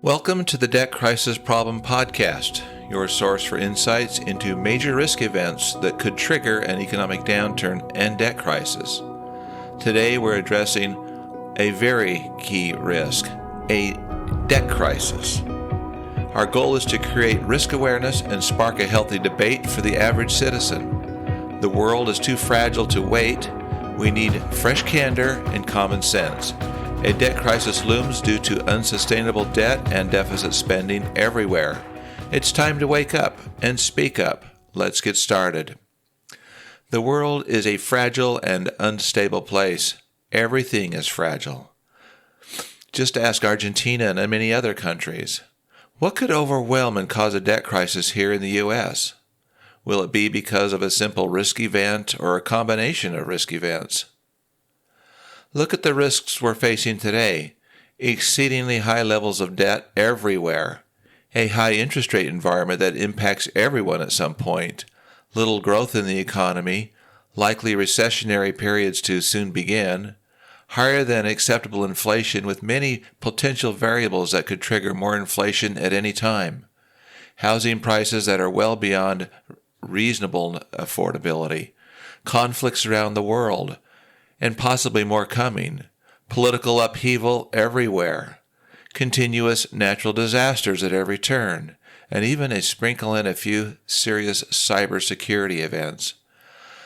Welcome to the Debt Crisis Problem Podcast, your source for insights into major risk events that could trigger an economic downturn and debt crisis. Today we're addressing a very key risk, a debt crisis. Our goal is to create risk awareness and spark a healthy debate for the average citizen. The world is too fragile to wait. We need fresh candor and common sense. A debt crisis looms due to unsustainable debt and deficit spending everywhere. It's time to wake up and speak up. Let's get started. The world is a fragile and unstable place. Everything is fragile. Just ask Argentina and many other countries. What could overwhelm and cause a debt crisis here in the U.S.? Will it be because of a simple risk event or a combination of risk events? Look at the risks we're facing today. Exceedingly high levels of debt everywhere. A high interest rate environment that impacts everyone at some point. Little growth in the economy. Likely recessionary periods to soon begin. Higher than acceptable inflation with many potential variables that could trigger more inflation at any time. Housing prices that are well beyond reasonable affordability. Conflicts around the world. And possibly more coming. Political upheaval everywhere. Continuous natural disasters at every turn. And even a sprinkle in a few serious cybersecurity events.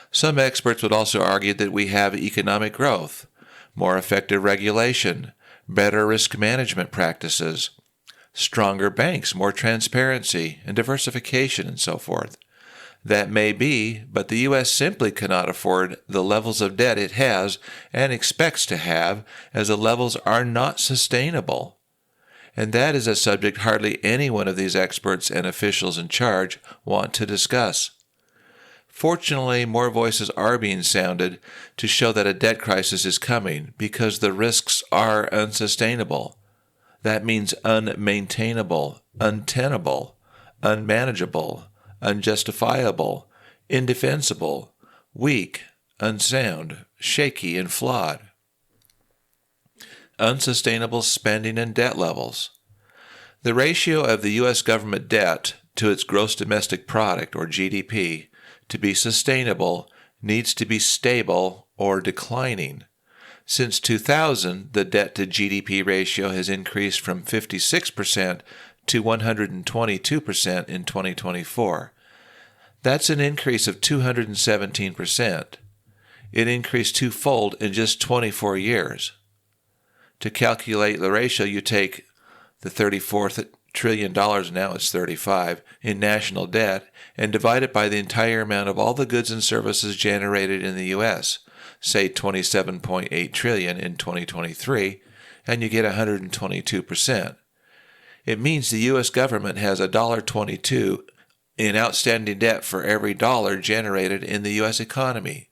Some experts would also argue that we have economic growth, more effective regulation, better risk management practices, stronger banks, more transparency and diversification, and so forth. That may be, but the U.S. simply cannot afford the levels of debt it has and expects to have, as the levels are not sustainable. And that is a subject hardly any one of these experts and officials in charge want to discuss. Fortunately, more voices are being sounded to show that a debt crisis is coming because the risks are unsustainable. That means unmaintainable, untenable, unmanageable, unjustifiable, indefensible, weak, unsound, shaky, and flawed. Unsustainable spending and debt levels. The ratio of the U.S. government debt to its gross domestic product, or GDP, to be sustainable needs to be stable or declining. Since 2000, the debt to GDP ratio has increased from 56% to 122% in 2024. That's an increase of 217%. It increased twofold in just 24 years. To calculate the ratio, you take the $34 trillion, now it's 35, in national debt, and divide it by the entire amount of all the goods and services generated in the U.S., say $27.8 trillion in 2023, and you get 122%. It means the U.S. government has $1.22 in outstanding debt for every dollar generated in the U.S. economy.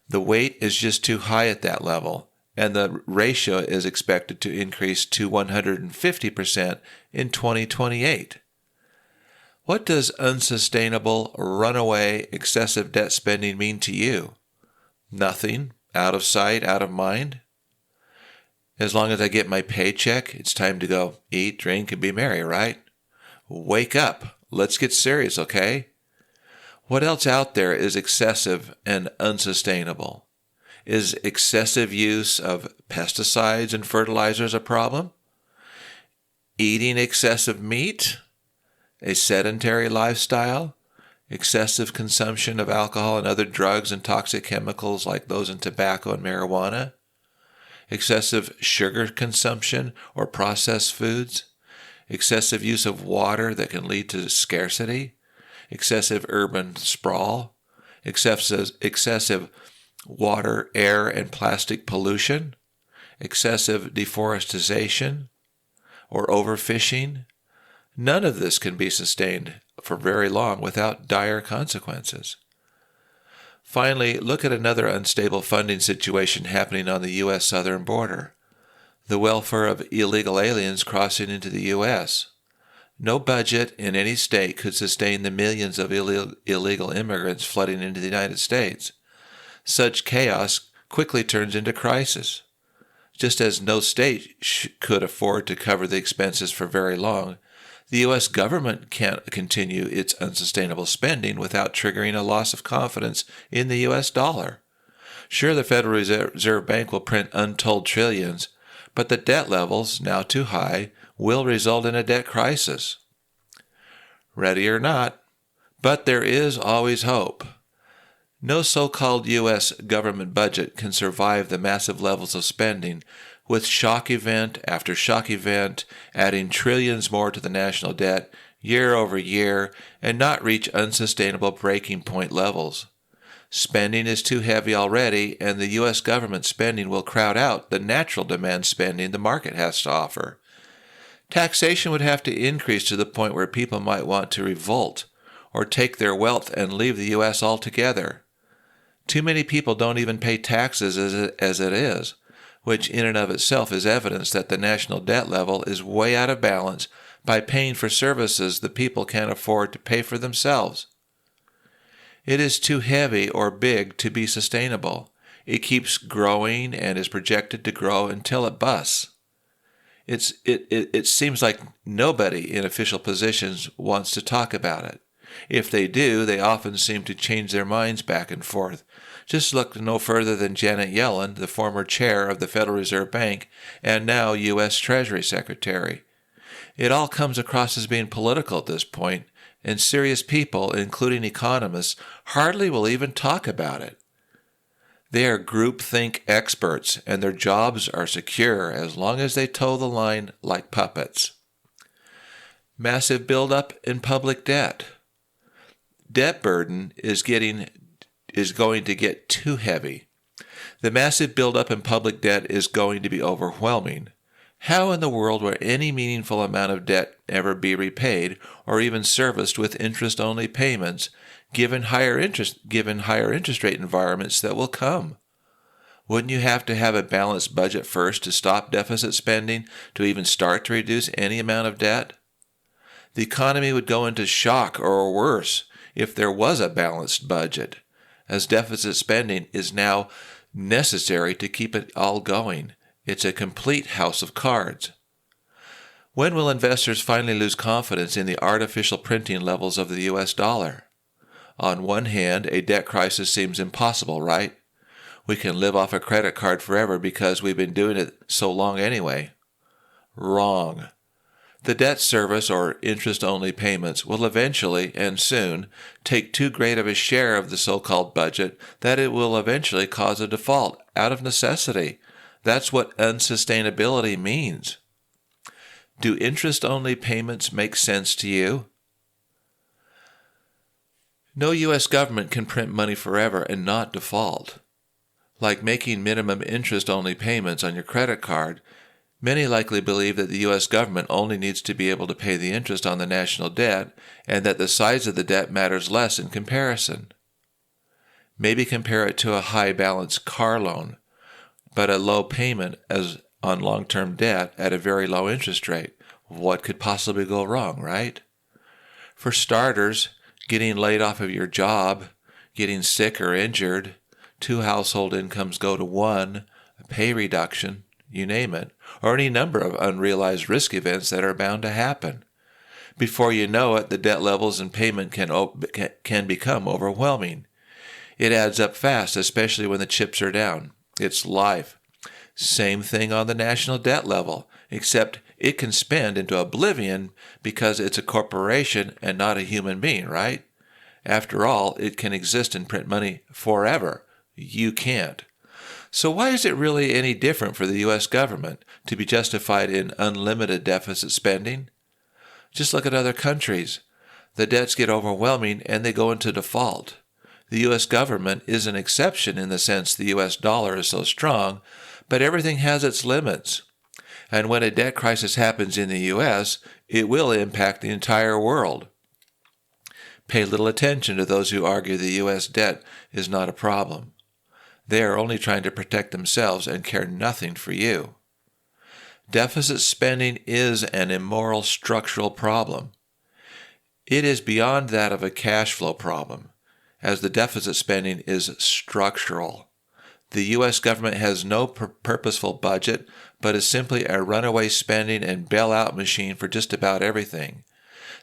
The weight is just too high at that level, and the ratio is expected to increase to 150% in 2028. What does unsustainable, runaway, excessive debt spending mean to you? Nothing. Out of sight, out of mind? As long as I get my paycheck, it's time to go eat, drink, and be merry, right? Wake up. Let's get serious, okay? What else out there is excessive and unsustainable? Is excessive use of pesticides and fertilizers a problem? Eating excessive meat? A sedentary lifestyle? Excessive consumption of alcohol and other drugs and toxic chemicals like those in tobacco and marijuana? Excessive sugar consumption or processed foods? Excessive use of water that can lead to scarcity? Excessive urban sprawl? Excessive water, air, and plastic pollution? Excessive deforestation? Or overfishing? None of this can be sustained for very long without dire consequences. Finally, look at another unstable funding situation happening on the U.S. southern border. The welfare of illegal aliens crossing into the U.S. No budget in any state could sustain the millions of illegal immigrants flooding into the United States. Such chaos quickly turns into crisis. Just as no state could afford to cover the expenses for very long, the U.S. government can't continue its unsustainable spending without triggering a loss of confidence in the U.S. dollar. Sure, the Federal Reserve Bank will print untold trillions, but the debt levels, now too high, will result in a debt crisis. Ready or not, but there is always hope. No so-called U.S. government budget can survive the massive levels of spending, with shock event after shock event, adding trillions more to the national debt year over year, and not reach unsustainable breaking point levels. Spending is too heavy already, and the U.S. government spending will crowd out the natural demand spending the market has to offer. Taxation would have to increase to the point where people might want to revolt, or take their wealth and leave the U.S. altogether. Too many people don't even pay taxes as it is, which in and of itself is evidence that the national debt level is way out of balance by paying for services the people can't afford to pay for themselves. It is too heavy or big to be sustainable. It keeps growing and is projected to grow until it busts. It seems like nobody in official positions wants to talk about it. If they do, they often seem to change their minds back and forth. Just look no further than Janet Yellen, the former chair of the Federal Reserve Bank and now U.S. Treasury Secretary. It all comes across as being political at this point, and serious people, including economists, hardly will even talk about it. They are groupthink experts, and their jobs are secure as long as they toe the line like puppets. Massive buildup in public debt. Debt burden is going to get too heavy. The massive buildup in public debt is going to be overwhelming. How in the world will any meaningful amount of debt ever be repaid or even serviced with interest-only payments, given higher interest rate environments that will come? Wouldn't you have to have a balanced budget first to stop deficit spending to even start to reduce any amount of debt? The economy would go into shock or worse if there was a balanced budget, as deficit spending is now necessary to keep it all going. It's a complete house of cards. When will investors finally lose confidence in the artificial printing levels of the U.S. dollar? On one hand, a debt crisis seems impossible, right? We can live off a credit card forever because we've been doing it so long anyway. Wrong. The debt service or interest-only payments will eventually, and soon, take too great of a share of the so-called budget that it will eventually cause a default out of necessity. That's what unsustainability means. Do interest-only payments make sense to you? No U.S. government can print money forever and not default. Like making minimum interest-only payments on your credit card, many likely believe that the U.S. government only needs to be able to pay the interest on the national debt and that the size of the debt matters less in comparison. Maybe compare it to a high-balance car loan, but a low payment as on long-term debt at a very low interest rate. What could possibly go wrong, right? For starters, getting laid off of your job, getting sick or injured, 2 household incomes go to 1, a pay reduction, you name it, or any number of unrealized risk events that are bound to happen. Before you know it, the debt levels and payment can become overwhelming. It adds up fast, especially when the chips are down. It's life. Same thing on the national debt level, except it can spend into oblivion because it's a corporation and not a human being, right? After all, it can exist and print money forever. You can't. So why is it really any different for the U.S. government to be justified in unlimited deficit spending? Just look at other countries. The debts get overwhelming and they go into default. The U.S. government is an exception in the sense the U.S. dollar is so strong, but everything has its limits. And when a debt crisis happens in the U.S., it will impact the entire world. Pay little attention to those who argue the U.S. debt is not a problem. They are only trying to protect themselves and care nothing for you. Deficit spending is an immoral structural problem. It is beyond that of a cash flow problem, as the deficit spending is structural. The U.S. government has no purposeful budget, but is simply a runaway spending and bailout machine for just about everything.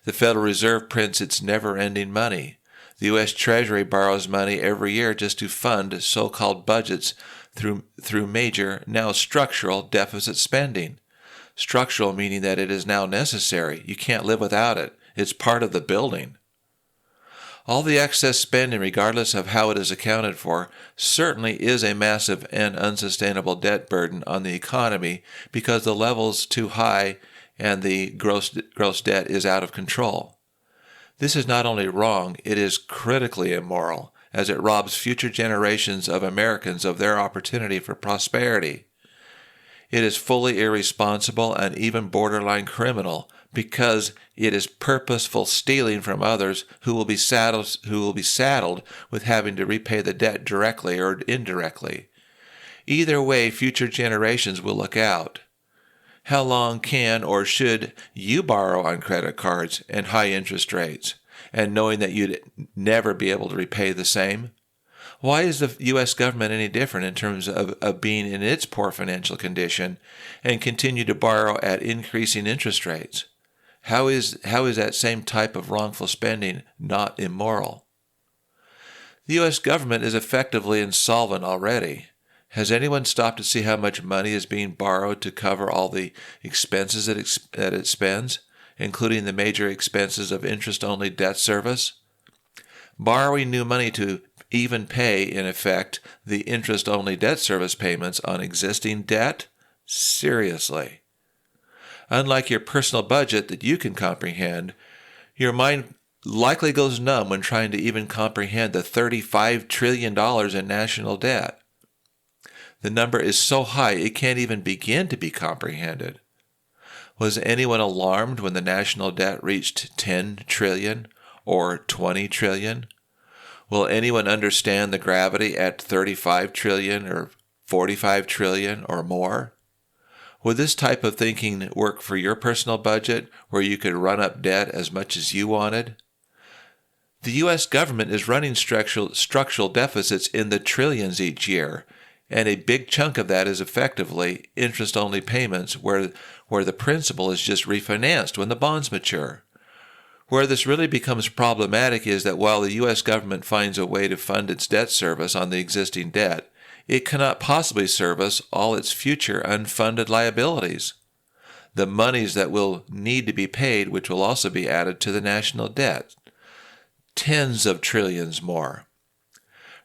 The Federal Reserve prints its never-ending money. The U.S. Treasury borrows money every year just to fund so-called budgets through major, now structural, deficit spending. Structural meaning that it is now necessary. You can't live without it. It's part of the building. All the excess spending, regardless of how it is accounted for, certainly is a massive and unsustainable debt burden on the economy because the level's too high and the gross debt is out of control. This is not only wrong, it is critically immoral, as it robs future generations of Americans of their opportunity for prosperity. It is fully irresponsible and even borderline criminal because it is purposeful stealing from others who will be saddled with having to repay the debt directly or indirectly. Either way, future generations will look out. How long can or should you borrow on credit cards and high interest rates, and knowing that you'd never be able to repay the same? Why is the U.S. government any different in terms of being in its poor financial condition and continue to borrow at increasing interest rates? How is that same type of wrongful spending not immoral? The U.S. government is effectively insolvent already. Has anyone stopped to see how much money is being borrowed to cover all the expenses that it spends, including the major expenses of interest-only debt service? Borrowing new money to even pay, in effect, the interest-only debt service payments on existing debt? Seriously. Unlike your personal budget that you can comprehend, your mind likely goes numb when trying to even comprehend the $35 trillion in national debt. The number is so high it can't even begin to be comprehended. Was anyone alarmed when the national debt reached 10 trillion or 20 trillion? Will anyone understand the gravity at 35 trillion or 45 trillion or more? Would this type of thinking work for your personal budget where you could run up debt as much as you wanted? The U.S. government is running structural deficits in the trillions each year, and a big chunk of that is effectively interest-only payments where the principal is just refinanced when the bonds mature. Where this really becomes problematic is that while the U.S. government finds a way to fund its debt service on the existing debt, it cannot possibly service all its future unfunded liabilities, the monies that will need to be paid, which will also be added to the national debt. Tens of trillions more.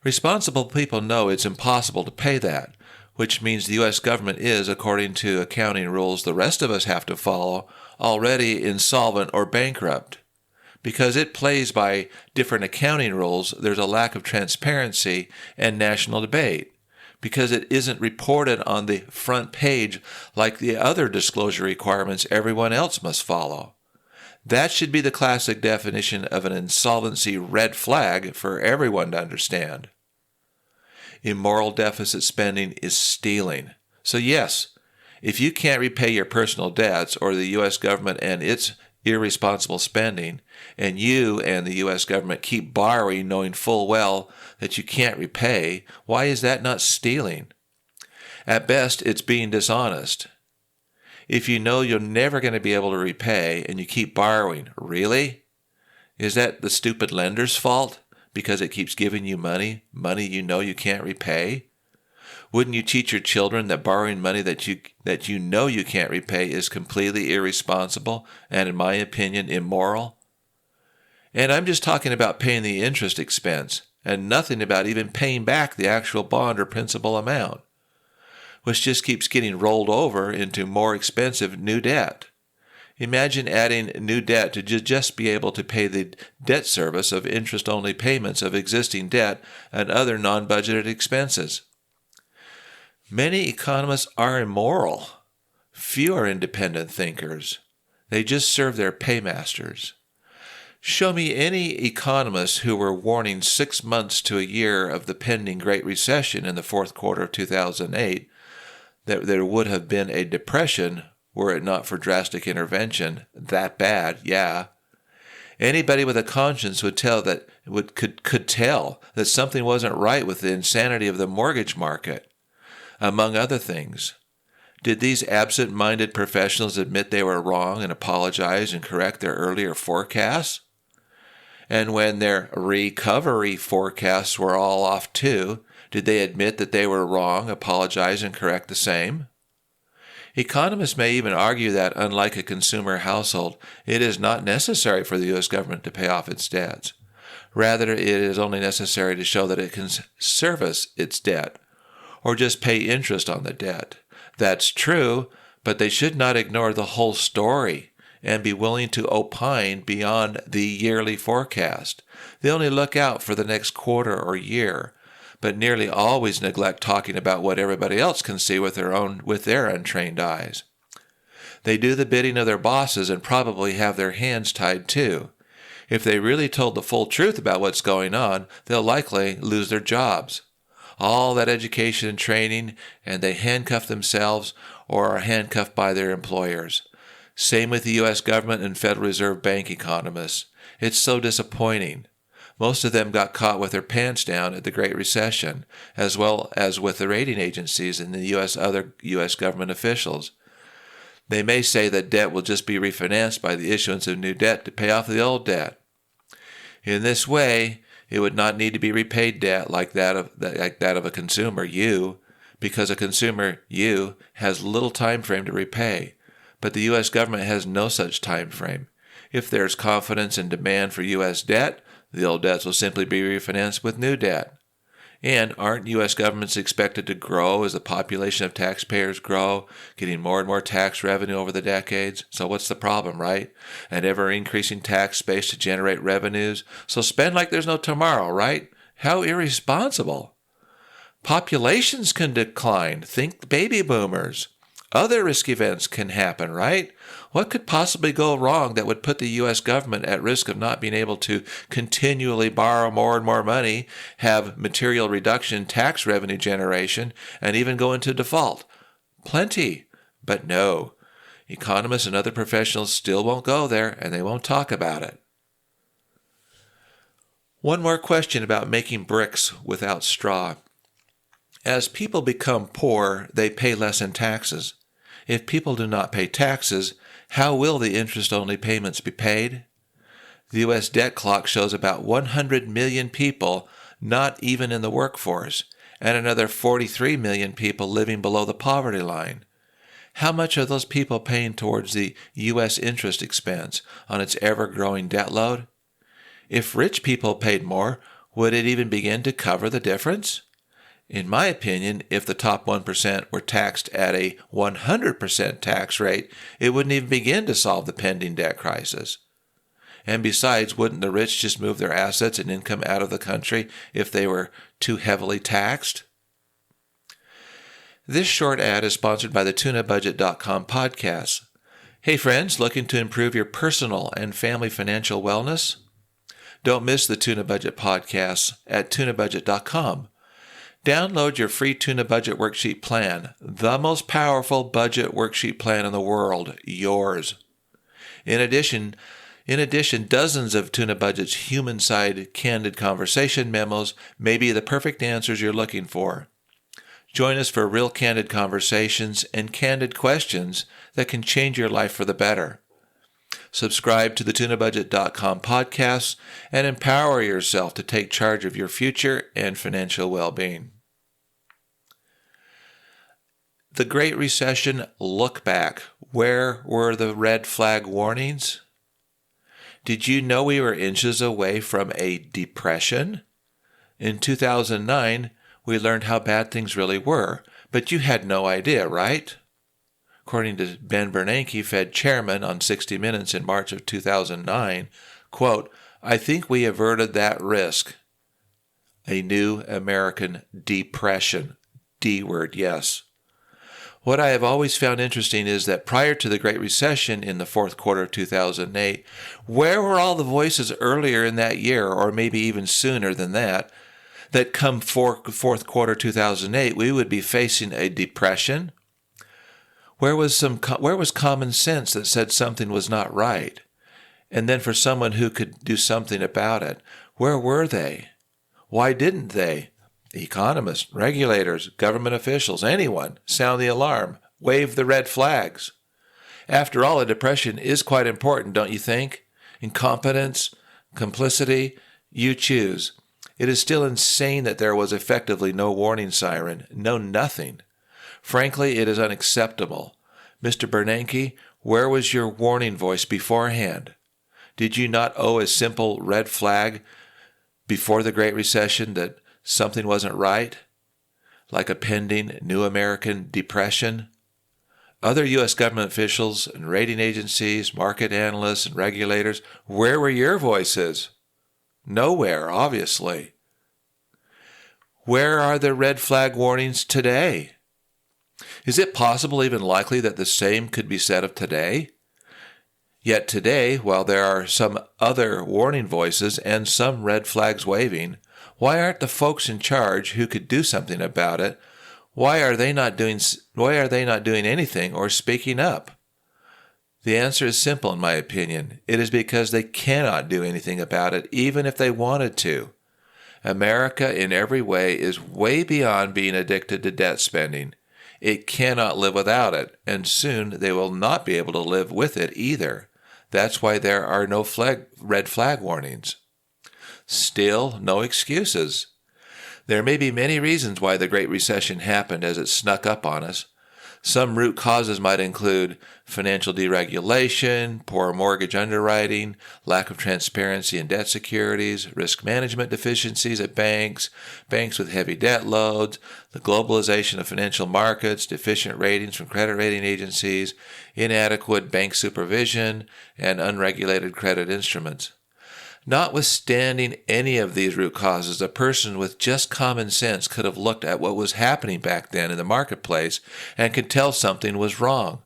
Responsible people know it's impossible to pay that, which means the U.S. government is, according to accounting rules the rest of us have to follow, already insolvent or bankrupt. Because it plays by different accounting rules, there's a lack of transparency and national debate. Because it isn't reported on the front page like the other disclosure requirements everyone else must follow. That should be the classic definition of an insolvency red flag for everyone to understand. Immoral deficit spending is stealing. So yes, if you can't repay your personal debts or the U.S. government and its irresponsible spending, and you and the U.S. government keep borrowing knowing full well that you can't repay, why is that not stealing? At best, it's being dishonest. If you know you're never going to be able to repay and you keep borrowing, really? Is that the stupid lender's fault because it keeps giving you money you know you can't repay? Wouldn't you teach your children that borrowing money that you know you can't repay is completely irresponsible and, in my opinion, immoral? And I'm just talking about paying the interest expense and nothing about even paying back the actual bond or principal amount, which just keeps getting rolled over into more expensive new debt. Imagine adding new debt to just be able to pay the debt service of interest-only payments of existing debt and other non-budgeted expenses. Many economists are immoral. Few are independent thinkers. They just serve their paymasters. Show me any economists who were warning 6 months to a year of the pending Great Recession in the fourth quarter of 2008 that there would have been a depression were it not for drastic intervention. That bad, yeah. Anybody with a conscience could tell that something wasn't right with the insanity of the mortgage market. Among other things, did these absent-minded professionals admit they were wrong and apologize and correct their earlier forecasts? And when their recovery forecasts were all off too, did they admit that they were wrong, apologize, and correct the same? Economists may even argue that, unlike a consumer household, it is not necessary for the U.S. government to pay off its debts. Rather, it is only necessary to show that it can service its debt, or just pay interest on the debt. That's true, but they should not ignore the whole story and be willing to opine beyond the yearly forecast. They only look out for the next quarter or year, but nearly always neglect talking about what everybody else can see with their untrained eyes. They do the bidding of their bosses and probably have their hands tied too. If they really told the full truth about what's going on, they'll likely lose their jobs. All that education and training, and they handcuff themselves or are handcuffed by their employers. Same with the U.S. government and Federal Reserve Bank economists. It's so disappointing. Most of them got caught with their pants down at the Great Recession, as well as with the rating agencies and the other U.S. government officials. They may say that debt will just be refinanced by the issuance of new debt to pay off the old debt. In this way, it would not need to be repaid debt like that of a consumer, you, because a consumer, you, has little time frame to repay. But the U.S. government has no such time frame. If there's confidence and demand for U.S. debt, the old debts will simply be refinanced with new debt. And aren't U.S. governments expected to grow as the population of taxpayers grow, getting more and more tax revenue over the decades? So what's the problem, right? An ever-increasing tax base to generate revenues. So spend like there's no tomorrow, right? How irresponsible. Populations can decline. Think baby boomers. Other risk events can happen, right? What could possibly go wrong that would put the U.S. government at risk of not being able to continually borrow more and more money, have material reduction in tax revenue generation, and even go into default? Plenty. But no. Economists and other professionals still won't go there, and they won't talk about it. One more question about making bricks without straw. As people become poor, they pay less in taxes. If people do not pay taxes, how will the interest-only payments be paid? The U.S. debt clock shows about 100 million people not even in the workforce, and another 43 million people living below the poverty line. How much are those people paying towards the U.S. interest expense on its ever-growing debt load? If rich people paid more, would it even begin to cover the difference? In my opinion, if the top 1% were taxed at a 100% tax rate, it wouldn't even begin to solve the pending debt crisis. And besides, wouldn't the rich just move their assets and income out of the country if they were too heavily taxed? This short ad is sponsored by the TunaBudget.com podcast. Hey friends, looking to improve your personal and family financial wellness? Don't miss the Tuna Budget podcast at TunaBudget.com. Download your free Tuna Budget Worksheet Plan, the most powerful budget worksheet plan in the world, yours. In addition, dozens of Tuna Budget's human-side candid conversation memos may be the perfect answers you're looking for. Join us for real candid conversations and candid questions that can change your life for the better. Subscribe to the TunaBudget.com podcast and empower yourself to take charge of your future and financial well-being. The Great Recession look back. Where were the red flag warnings? Did you know we were inches away from a depression? In 2009, we learned how bad things really were, but you had no idea, right? According to Ben Bernanke, Fed chairman, on 60 Minutes in March of 2009, quote, "I think we averted that risk." A new American depression. D word, yes. What I have always found interesting is that prior to the Great Recession in the fourth quarter of 2008, where were all the voices earlier in that year, or maybe even sooner than that come fourth quarter 2008, we would be facing a depression? Where was common sense that said something was not right? And then for someone who could do something about it, where were they? Why didn't they? Economists, regulators, government officials, anyone, sound the alarm, wave the red flags. After all, a depression is quite important, don't you think? Incompetence, complicity, you choose. It is still insane that there was effectively no warning siren, no nothing. Frankly, it is unacceptable. Mr. Bernanke, where was your warning voice beforehand? Did you not owe a simple red flag before the Great Recession that something wasn't right, like a pending new American depression? Other U.S. government officials and rating agencies, market analysts and regulators, where were your voices? Nowhere, obviously. Where are the red flag warnings today? Is it possible, even likely, that the same could be said of today? Yet today, while there are some other warning voices and some red flags waving, why aren't the folks in charge who could do something about it, why are they not doing anything or speaking up? The answer is simple, in my opinion. It is because they cannot do anything about it, even if they wanted to. America, in every way, is way beyond being addicted to debt spending. It cannot live without it, and soon they will not be able to live with it either. That's why there are no red flag warnings. Still, no excuses. There may be many reasons why the Great Recession happened as it snuck up on us. Some root causes might include financial deregulation, poor mortgage underwriting, lack of transparency in debt securities, risk management deficiencies at banks with heavy debt loads, the globalization of financial markets, deficient ratings from credit rating agencies, inadequate bank supervision, and unregulated credit instruments. Notwithstanding any of these root causes, a person with just common sense could have looked at what was happening back then in the marketplace and could tell something was wrong.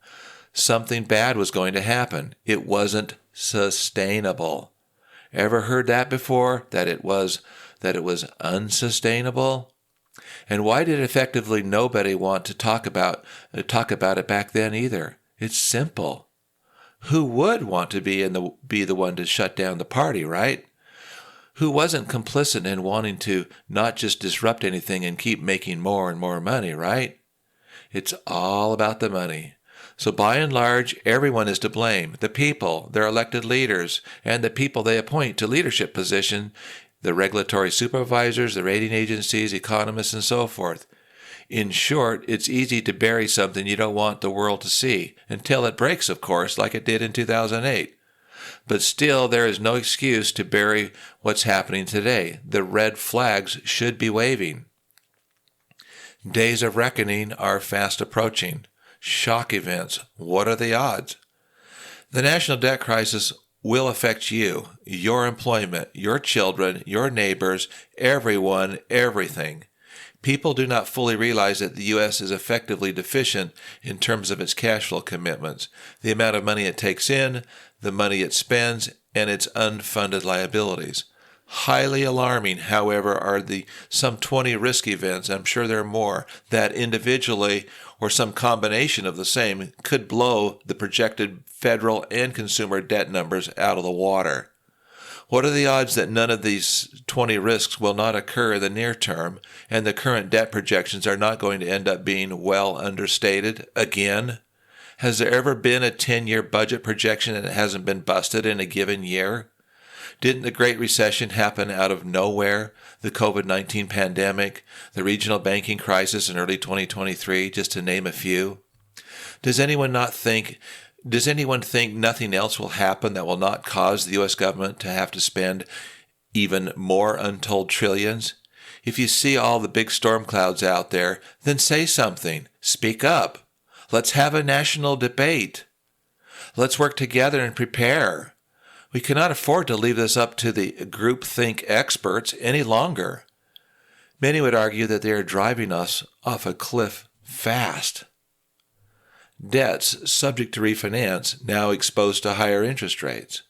Something bad was going to happen. It wasn't sustainable. Ever heard that before? That it was unsustainable? And why did effectively nobody want to talk about it back then either? It's simple. Who would want to be the one to shut down the party, right? Who wasn't complicit in wanting to not just disrupt anything and keep making more and more money, right? It's all about the money. So by and large, everyone is to blame. The people, their elected leaders, and the people they appoint to leadership position, the regulatory supervisors, the rating agencies, economists, and so forth. In short, it's easy to bury something you don't want the world to see, until it breaks, of course, like it did in 2008. But still, there is no excuse to bury what's happening today. The red flags should be waving. Days of reckoning are fast approaching. Shock events. What are the odds? The national debt crisis will affect you, your employment, your children, your neighbors, everyone, everything. People do not fully realize that the U.S. is effectively deficient in terms of its cash flow commitments, the amount of money it takes in, the money it spends, and its unfunded liabilities. Highly alarming, however, are the some 20 risk events, I'm sure there are more, that individually or some combination of the same could blow the projected federal and consumer debt numbers out of the water. What are the odds that none of these 20 risks will not occur in the near term, and the current debt projections are not going to end up being well understated again? Has there ever been a 10-year budget projection that hasn't been busted in a given year? Didn't the Great Recession happen out of nowhere? The COVID-19 pandemic, the regional banking crisis in early 2023, just to name a few? Does anyone think nothing else will happen that will not cause the U.S. government to have to spend even more untold trillions? If you see all the big storm clouds out there, then say something. Speak up. Let's have a national debate. Let's work together and prepare. We cannot afford to leave this up to the groupthink experts any longer. Many would argue that they are driving us off a cliff fast. Debts subject to refinance now exposed to higher interest rates.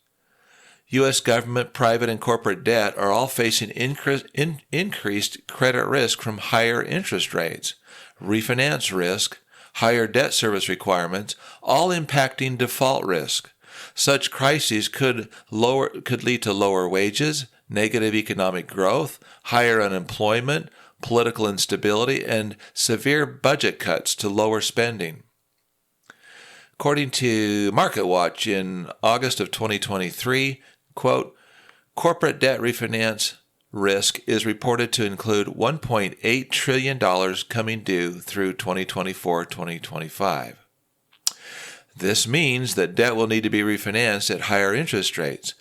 U.S. government, private, and corporate debt are all facing increased credit risk from higher interest rates, refinance risk, higher debt service requirements, all impacting default risk. Such crises could lead to lower wages, negative economic growth, higher unemployment, political instability, and severe budget cuts to lower spending. According to MarketWatch in August of 2023, quote, corporate debt refinance risk is reported to include $1.8 trillion coming due through 2024-2025. This means that debt will need to be refinanced at higher interest rates.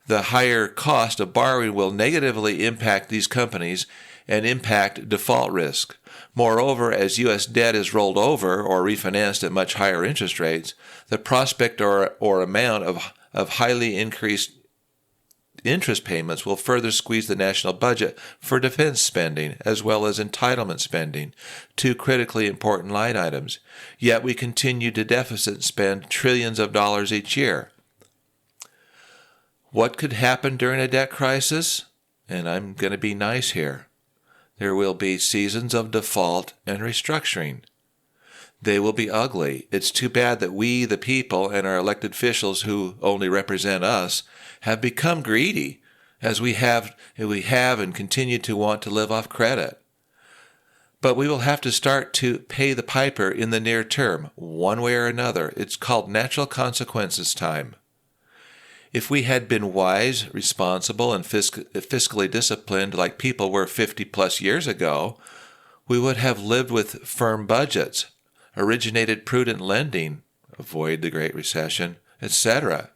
The higher cost of borrowing will negatively impact these companies and impact default risk. Moreover, as U.S. debt is rolled over or refinanced at much higher interest rates, the prospect or amount of highly increased interest payments will further squeeze the national budget for defense spending as well as entitlement spending, two critically important line items. Yet we continue to deficit spend trillions of dollars each year. What could happen during a debt crisis? And I'm going to be nice here. There will be seasons of default and restructuring. They will be ugly. It's too bad that we, the people, and our elected officials who only represent us, have become greedy, as we have and continue to want to live off credit. But we will have to start to pay the piper in the near term, one way or another. It's called natural consequences time. If we had been wise, responsible, and fiscally disciplined like people were 50-plus years ago, we would have lived with firm budgets, originated prudent lending, avoid the Great Recession, etc.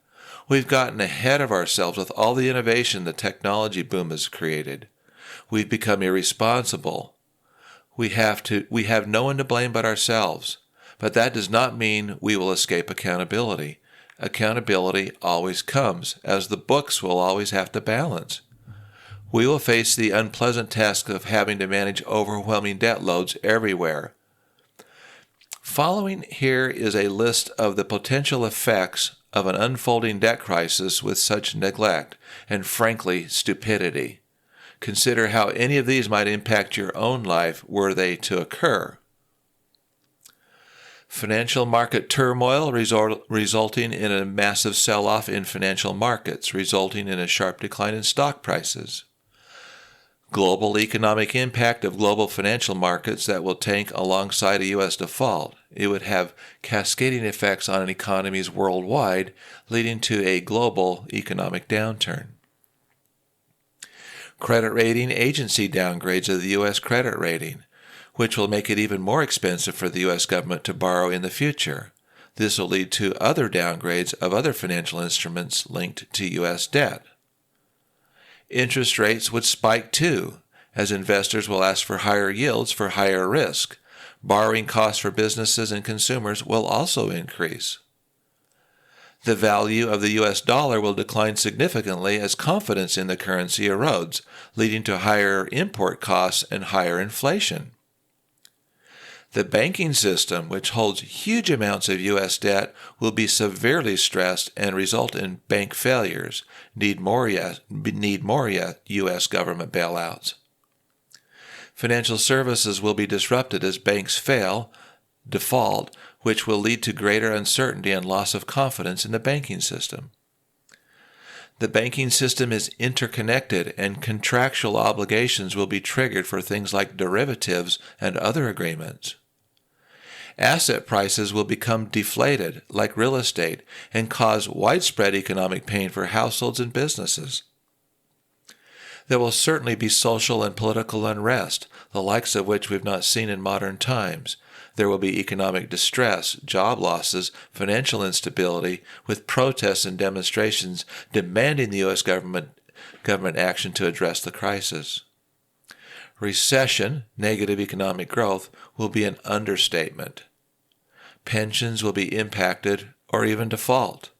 We've gotten ahead of ourselves with all the innovation the technology boom has created. We've become irresponsible. We have no one to blame but ourselves. But that does not mean we will escape accountability. Accountability always comes, as the books will always have to balance. We will face the unpleasant task of having to manage overwhelming debt loads everywhere. Following here is a list of the potential effects of an unfolding debt crisis with such neglect and, frankly, stupidity. Consider how any of these might impact your own life were they to occur. Financial market turmoil resulting in a massive sell-off in financial markets, resulting in a sharp decline in stock prices. Global economic impact of global financial markets that will tank alongside a U.S. default. It would have cascading effects on economies worldwide, leading to a global economic downturn. Credit rating agency downgrades of the U.S. credit rating, which will make it even more expensive for the U.S. government to borrow in the future. This will lead to other downgrades of other financial instruments linked to U.S. debt. Interest rates would spike too, as investors will ask for higher yields for higher risk. Borrowing costs for businesses and consumers will also increase. The value of the U.S. dollar will decline significantly as confidence in the currency erodes, leading to higher import costs and higher inflation. The banking system, which holds huge amounts of U.S. debt, will be severely stressed and result in bank failures, need more U.S. government bailouts. Financial services will be disrupted as banks fail, default, which will lead to greater uncertainty and loss of confidence in the banking system. The banking system is interconnected, and contractual obligations will be triggered for things like derivatives and other agreements. Asset prices will become deflated, like real estate, and cause widespread economic pain for households and businesses. There will certainly be social and political unrest, the likes of which we've not seen in modern times. There will be economic distress, job losses, financial instability, with protests and demonstrations demanding the U.S. government action to address the crisis. Recession, negative economic growth, will be an understatement. Pensions will be impacted or even default.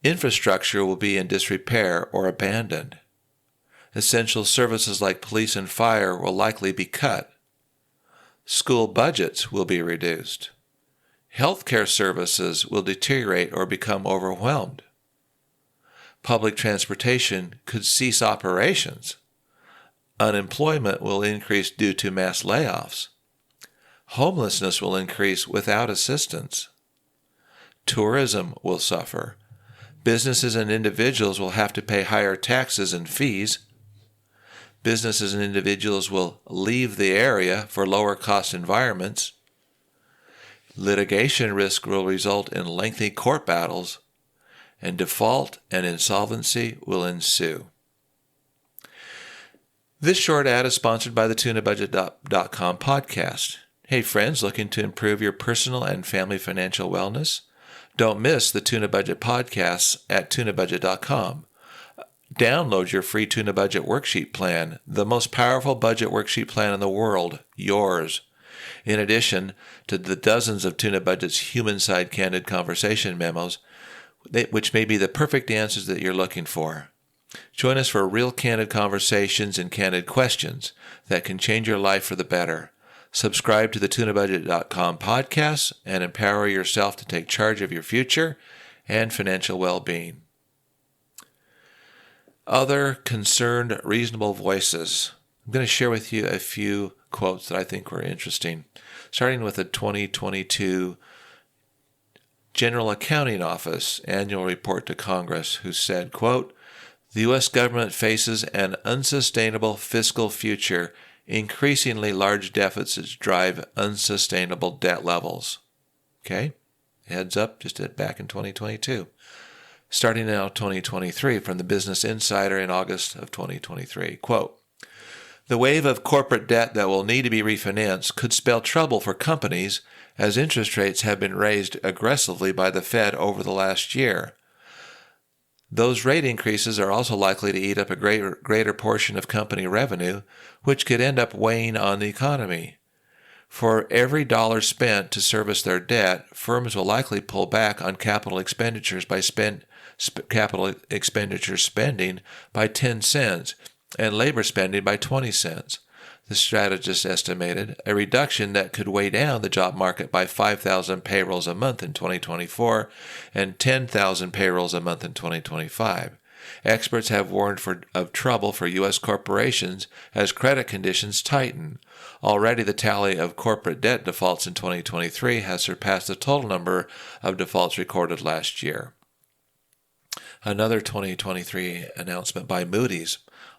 Infrastructure will be in disrepair or abandoned. Essential services like police and fire will likely be cut. School budgets will be reduced. Healthcare services will deteriorate or become overwhelmed. Public transportation could cease operations. Unemployment will increase due to mass layoffs. Homelessness will increase without assistance. Tourism will suffer. Businesses and individuals will have to pay higher taxes and fees. Businesses and individuals will leave the area for lower cost environments. Litigation risk will result in lengthy court battles, and default and insolvency will ensue. This short ad is sponsored by the TunaBudget.com podcast. Hey friends, looking to improve your personal and family financial wellness? Don't miss the Tuna Budget podcasts at TunaBudget.com. Download your free Tuna Budget worksheet plan, the most powerful budget worksheet plan in the world, yours. In addition to the dozens of Tuna Budget's human-side candid conversation memos, which may be the perfect answers that you're looking for. Join us for real candid conversations and candid questions that can change your life for the better. Subscribe to the TunaBudget.com podcast and empower yourself to take charge of your future and financial well-being. Other concerned, reasonable voices. I'm going to share with you a few quotes that I think were interesting, starting with the 2022 General Accounting Office annual report to Congress, who said, quote, "The U.S. government faces an unsustainable fiscal future. Increasingly large deficits drive unsustainable debt levels." Okay? Heads up, just back in 2022. Starting now 2023 from the Business Insider in August of 2023. Quote, "The wave of corporate debt that will need to be refinanced could spell trouble for companies as interest rates have been raised aggressively by the Fed over the last year. Those rate increases are also likely to eat up a greater portion of company revenue, which could end up weighing on the economy. For every dollar spent to service their debt, firms will likely pull back on capital expenditures spending by 10 cents and labor spending by 20 cents. The strategist estimated a reduction that could weigh down the job market by 5,000 payrolls a month in 2024 and 10,000 payrolls a month in 2025. Experts have warned of trouble for U.S. corporations as credit conditions tighten. Already the tally of corporate debt defaults in 2023 has surpassed the total number of defaults recorded last year." Another 2023 announcement by Moody's,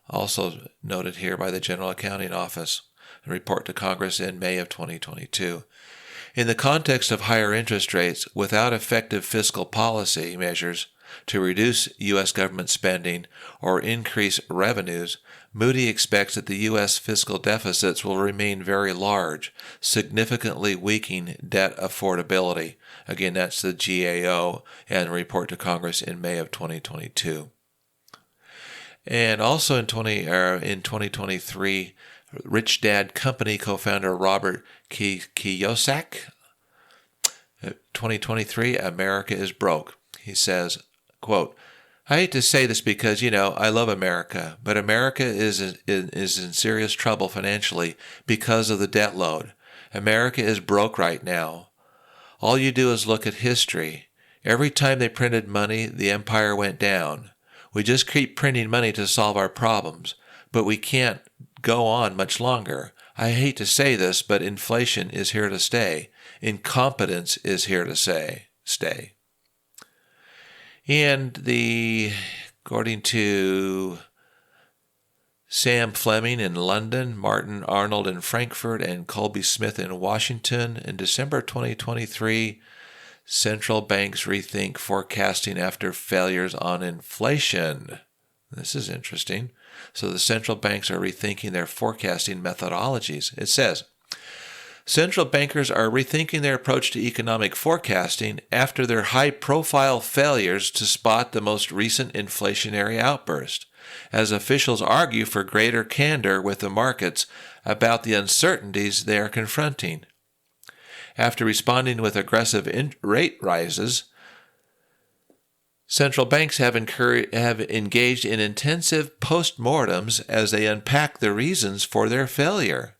also noted here by the General Accounting Office, a report to Congress in May of 2022. "In the context of higher interest rates, without effective fiscal policy measures to reduce U.S. government spending or increase revenues, Moody expects that the U.S. fiscal deficits will remain very large, significantly weakening debt affordability." Again, that's the GAO and a report to Congress in May of 2022. And also in 2023, Rich Dad Company co-founder Robert Kiyosaki, 2023, America is broke. He says, quote, "I hate to say this because, I love America, but America is in serious trouble financially because of the debt load. America is broke right now. All you do is look at history. Every time they printed money, the empire went down. We just keep printing money to solve our problems, but we can't go on much longer. I hate to say this, but inflation is here to stay. Incompetence is here to stay." And according to Sam Fleming in London, Martin Arnold in Frankfurt, and Colby Smith in Washington, in December 2023, central banks rethink forecasting after failures on inflation. This is interesting. So the central banks are rethinking their forecasting methodologies. It says, "Central bankers are rethinking their approach to economic forecasting after their high-profile failures to spot the most recent inflationary outburst, as officials argue for greater candor with the markets about the uncertainties they are confronting. After responding with aggressive rate rises, central banks have engaged in intensive postmortems as they unpack the reasons for their failure."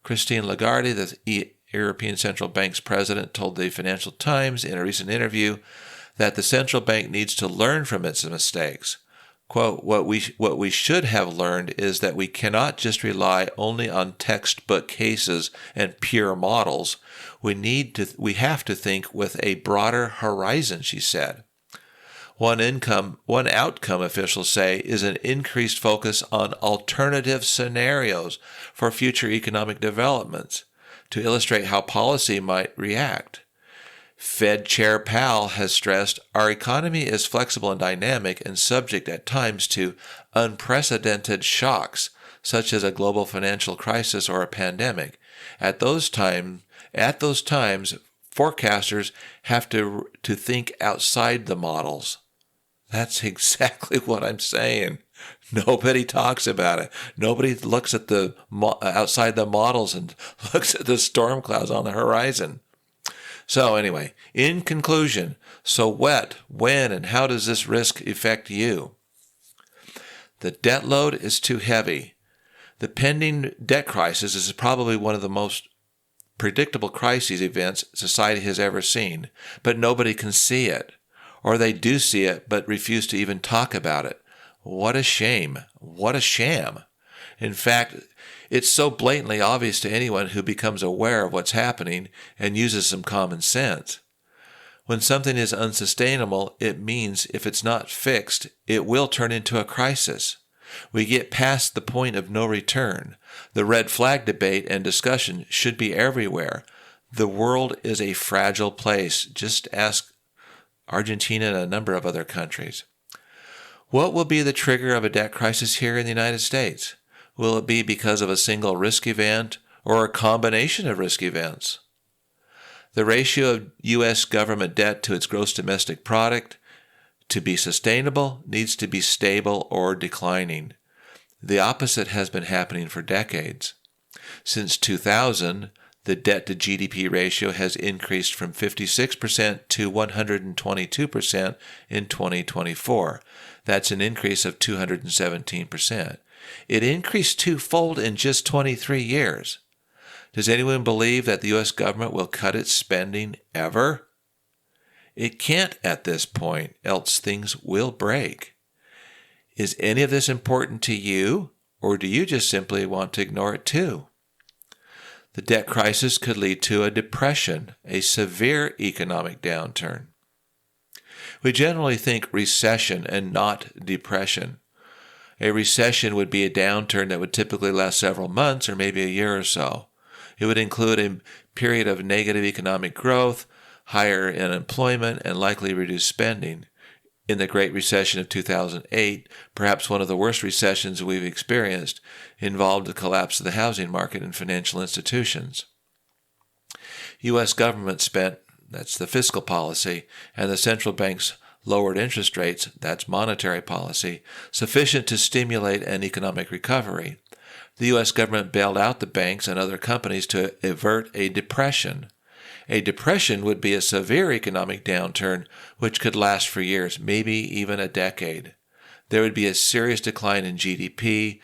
Christine Lagarde, the European Central Bank's president, told the Financial Times in a recent interview that the central bank needs to learn from its mistakes. Quote, what we should have learned is that we cannot just rely only on textbook cases and pure models. We have to think with a broader horizon," she said. One outcome officials say is an increased focus on alternative scenarios for future economic developments to illustrate how policy might react. Fed Chair Powell has stressed our economy is flexible and dynamic and subject at times to unprecedented shocks, such as a global financial crisis or a pandemic. At those times, forecasters have to think outside the models. That's exactly what I'm saying. Nobody talks about it. Nobody looks at the outside the models and looks at the storm clouds on the horizon. So anyway, in conclusion, so what, when, and how does this risk affect you? The debt load is too heavy. The pending debt crisis is probably one of the most predictable crisis events society has ever seen, but nobody can see it. Or they do see it, but refuse to even talk about it. What a shame. What a sham. In fact, it's so blatantly obvious to anyone who becomes aware of what's happening and uses some common sense. When something is unsustainable, it means if it's not fixed, it will turn into a crisis. We get past the point of no return. The red flag debate and discussion should be everywhere. The world is a fragile place. Just ask Argentina and a number of other countries. What will be the trigger of a debt crisis here in the United States? Will it be because of a single risk event or a combination of risk events? The ratio of U.S. government debt to its gross domestic product, to be sustainable, needs to be stable or declining. The opposite has been happening for decades. Since 2000, the debt to GDP ratio has increased from 56% to 122% in 2024. That's an increase of 217%. It increased twofold in just 23 years. Does anyone believe that the U.S. government will cut its spending ever? It can't at this point, else things will break. Is any of this important to you, or do you just simply want to ignore it too? The debt crisis could lead to a depression, a severe economic downturn. We generally think recession and not depression. A recession would be a downturn that would typically last several months or maybe a year or so. It would include a period of negative economic growth, higher unemployment, and likely reduced spending. In the Great Recession of 2008, perhaps one of the worst recessions we've experienced, involved the collapse of the housing market and financial institutions. U.S. government spent, that's the fiscal policy, and the central banks lowered interest rates, that's monetary policy, sufficient to stimulate an economic recovery. The U.S. government bailed out the banks and other companies to avert a depression. A depression would be a severe economic downturn which could last for years, maybe even a decade. There would be a serious decline in GDP,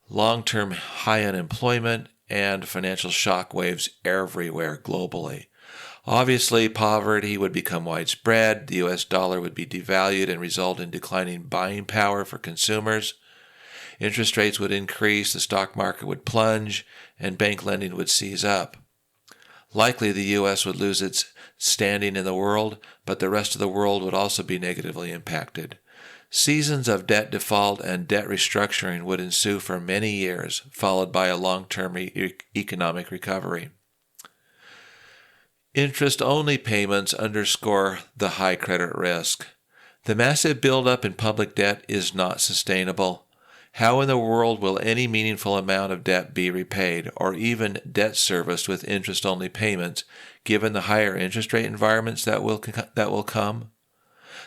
long-term high unemployment, and financial shock waves everywhere globally. Obviously, poverty would become widespread, the U.S. dollar would be devalued and result in declining buying power for consumers. Interest rates would increase, the stock market would plunge, and bank lending would seize up. Likely the U.S. would lose its standing in the world, but the rest of the world would also be negatively impacted. Seasons of debt default and debt restructuring would ensue for many years, followed by a long-term economic recovery. Interest-only payments underscore the high credit risk. The massive buildup in public debt is not sustainable. How in the world will any meaningful amount of debt be repaid, or even debt serviced with interest-only payments, given the higher interest rate environments that will come?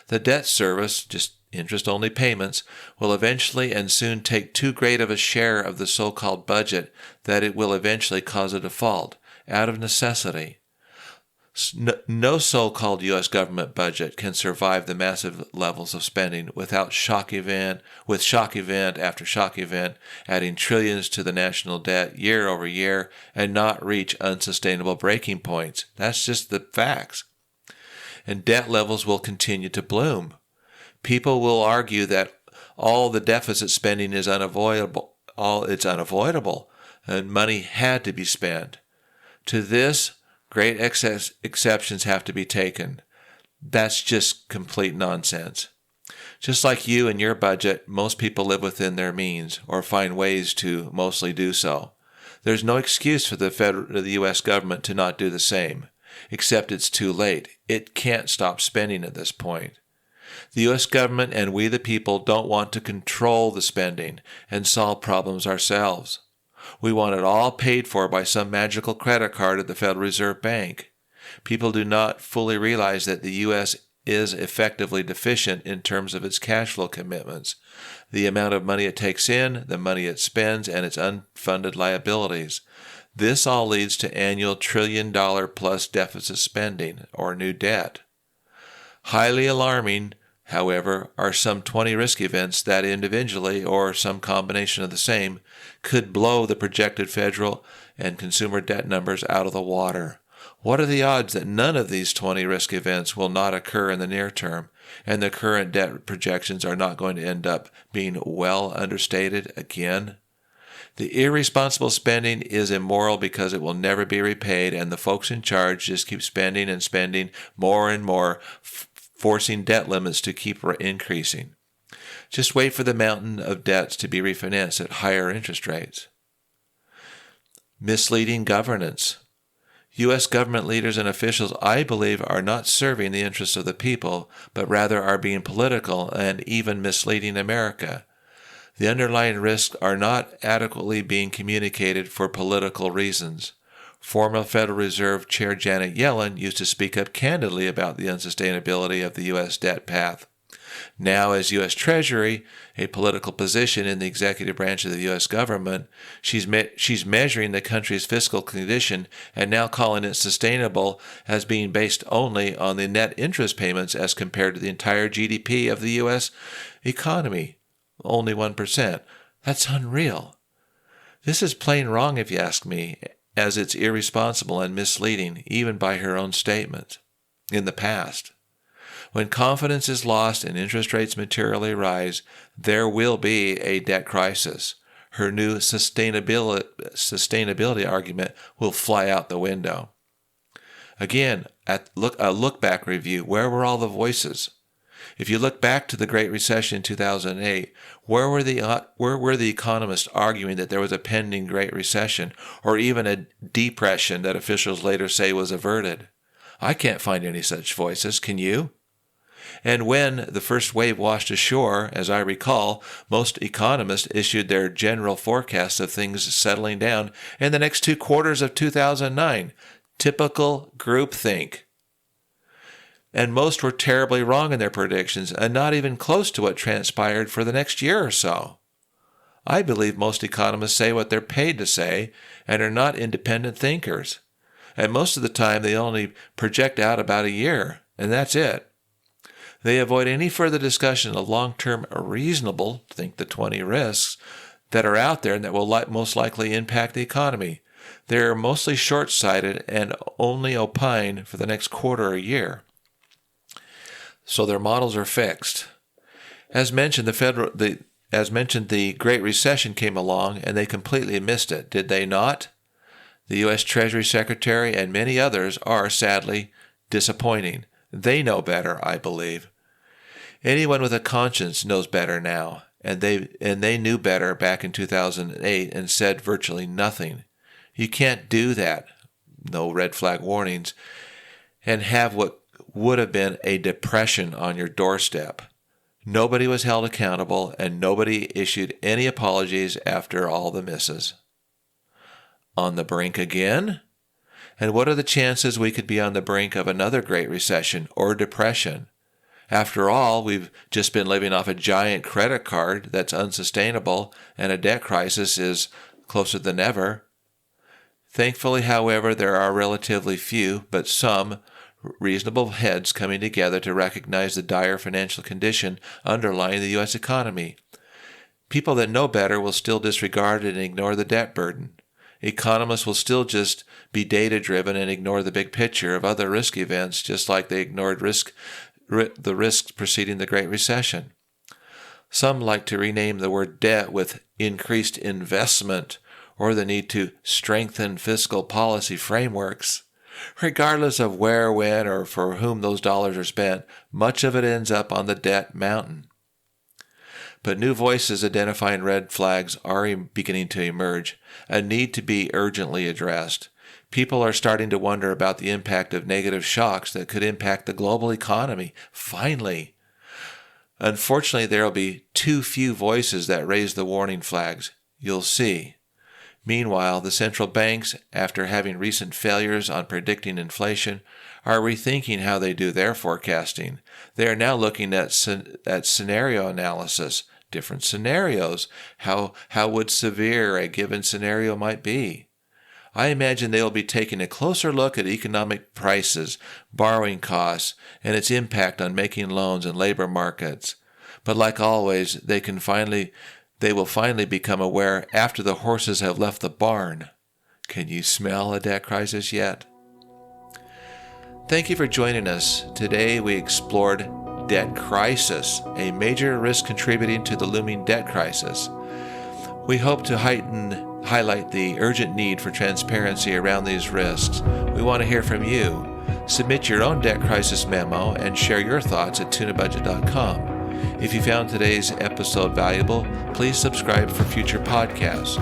The debt service, just interest-only payments, will eventually and soon take too great of a share of the so-called budget that it will eventually cause a default, out of necessity. No so-called U.S. government budget can survive the massive levels of spending without shock event after shock event, adding trillions to the national debt year over year and not reach unsustainable breaking points. That's just the facts. And debt levels will continue to bloom. People will argue that all the deficit spending is unavoidable. It's unavoidable, and money had to be spent. To this, great exceptions have to be taken. That's just complete nonsense. Just like you and your budget, most people live within their means or find ways to mostly do so. There's no excuse for the U.S. government to not do the same, except it's too late. It can't stop spending at this point. The U.S. government and we the people don't want to control the spending and solve problems ourselves. We want it all paid for by some magical credit card at the Federal Reserve Bank. People do not fully realize that the U.S. is effectively deficient in terms of its cash flow commitments, the amount of money it takes in, the money it spends, and its unfunded liabilities. This all leads to annual trillion-dollar-plus deficit spending, or new debt. Highly alarming, however, are some 20 risk events that individually, or some combination of the same, could blow the projected federal and consumer debt numbers out of the water. What are the odds that none of these 20 risk events will not occur in the near term, and the current debt projections are not going to end up being well understated again? The irresponsible spending is immoral because it will never be repaid, and the folks in charge just keep spending and spending more and more, forcing debt limits to keep increasing. Just wait for the mountain of debts to be refinanced at higher interest rates. Misleading governance. U.S. government leaders and officials, I believe, are not serving the interests of the people, but rather are being political and even misleading America. The underlying risks are not adequately being communicated for political reasons. Former Federal Reserve Chair Janet Yellen used to speak up candidly about the unsustainability of the U.S. debt path. Now, as U.S. Treasury, a political position in the executive branch of the U.S. government, she's measuring the country's fiscal condition and now calling it sustainable as being based only on the net interest payments as compared to the entire GDP of the U.S. economy, only 1%. That's unreal. This is plain wrong, if you ask me, as it's irresponsible and misleading, even by her own statement in the past. When confidence is lost and interest rates materially rise, there will be a debt crisis. Her new sustainability argument will fly out the window. Again, a look-back review, where were all the voices? If you look back to the Great Recession in 2008, where were the economists arguing that there was a pending Great Recession, or even a depression that officials later say was averted? I can't find any such voices. Can you? And when the first wave washed ashore, as I recall, most economists issued their general forecasts of things settling down in the next 2 quarters of 2009. Typical groupthink. And most were terribly wrong in their predictions and not even close to what transpired for the next year or so. I believe most economists say what they're paid to say and are not independent thinkers. And most of the time they only project out about a year, and that's it. They avoid any further discussion of long-term reasonable, think the 20 risks, that are out there and that will most likely impact the economy. They're mostly short-sighted and only opine for the next quarter or year. So their models are fixed. As mentioned, the Great Recession came along and they completely missed it, did they not? The U.S. Treasury Secretary and many others are sadly disappointing. They know better, I believe. Anyone with a conscience knows better now, and they knew better back in 2008 and said virtually nothing. You can't do that, no red flag warnings, and have what would have been a depression on your doorstep. Nobody was held accountable, and nobody issued any apologies after all the misses. On the brink again? And what are the chances we could be on the brink of another Great Recession or depression? After all, we've just been living off a giant credit card that's unsustainable, and a debt crisis is closer than ever. Thankfully, however, there are relatively few, but some, reasonable heads coming together to recognize the dire financial condition underlying the U.S. economy. People that know better will still disregard and ignore the debt burden. Economists will still just be data-driven and ignore the big picture of other risk events, just like they ignored the risks preceding the Great Recession. Some like to rename the word debt with increased investment or the need to strengthen fiscal policy frameworks. Regardless of where, when, or for whom those dollars are spent, much of it ends up on the debt mountain. But new voices identifying red flags are beginning to emerge, a need to be urgently addressed. People are starting to wonder about the impact of negative shocks that could impact the global economy. Finally. Unfortunately, there will be too few voices that raise the warning flags. You'll see. Meanwhile, the central banks, after having recent failures on predicting inflation, are rethinking how they do their forecasting. They are now looking at scenario analysis, different scenarios. How would severe a given scenario might be? I imagine they will be taking a closer look at economic prices, borrowing costs, and its impact on making loans and labor markets. But like always, they will finally become aware after the horses have left the barn. Can you smell a debt crisis yet? Thank you for joining us. Today we explored debt crisis, a major risk contributing to the looming debt crisis. We hope to highlight the urgent need for transparency around these risks. We want to hear from you. Submit your own debt crisis memo and share your thoughts at tunabudget.com. If you found today's episode valuable, please subscribe for future podcasts.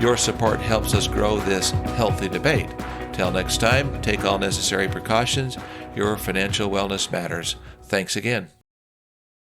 Your support helps us grow this healthy debate. Till next time, take all necessary precautions. Your financial wellness matters. Thanks again.